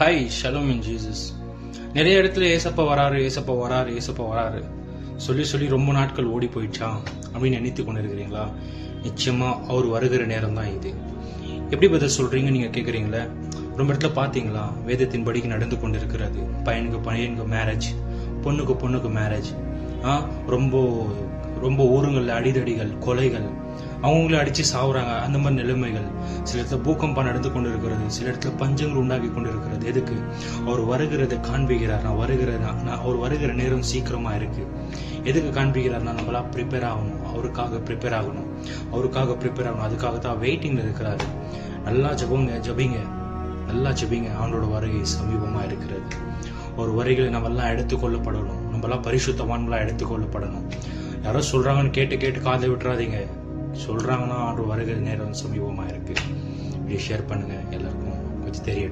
Hi shalom in Jesus. நிறைய இடத்துல ஏசப்பா வராரு ஏசப்பா வராரு ஏசப்பா வராரு சொல்லி சொல்லி ரொம்ப நாட்கள் ஓடி போயிடுச்சா அப்படின்னு நினைத்து கொண்டு இருக்கிறீங்களா? நிச்சயமா அவர் வருகிற நேரம் தான் இது. எப்படி பதில் சொல்றீங்க நீங்க கேட்குறீங்களே? ரொம்ப இடத்துல பார்த்தீங்களா? வேதத்தின் படிக்கு நடந்து கொண்டு இருக்கிறது. பையனுக்கு மேரேஜ், பொண்ணுக்கு மேரேஜ். ரொம்ப ரொம்ப ஊருங்களில் அடிதடிகள், கொலைகள், அவங்கள அடிச்சு சாவுறாங்க. அந்த மாதிரி நிலைமைகள். சில இடத்துல பூகம்பம் நடந்து கொண்டு இருக்கிறது, சில இடத்துல பஞ்சங்கள் உண்டாகி கொண்டு இருக்கிறது. எதுக்கு? அவர் வருகிறதை காண்பிக்கிறார். அவர் வருகிற நேரம் சீக்கிரமா இருக்கு. எதுக்கு காண்பிக்கிறார்னா நம்மளா ப்ரிப்பேர் ஆகணும், அவருக்காக ப்ரிப்பேர் ஆகணும். அதுக்காக தான் வெயிட்டிங்ல இருக்கிறாரு. நல்லா ஜபிங்க, நல்லா ஜபிங்க. அவனோட வருகை சமீபமா இருக்கிறது. ஒரு வருகைகளை நம்மெல்லாம் எடுத்துக்கொள்ளப்படணும். நம்மளாம் பரிசுத்தவான்களா எடுத்துக்கொள்ளப்படணும். யாரோ சொல்றாங்கன்னு கேட்டு காதை விட்டுறாதீங்க. சொல்றாங்கன்னா அவர் வருகிற நேரம் சமீபமா இருக்கு. இப்படி ஷேர் பண்ணுங்க, எல்லாருக்கும் கொஞ்சம் தெரியட்டும்.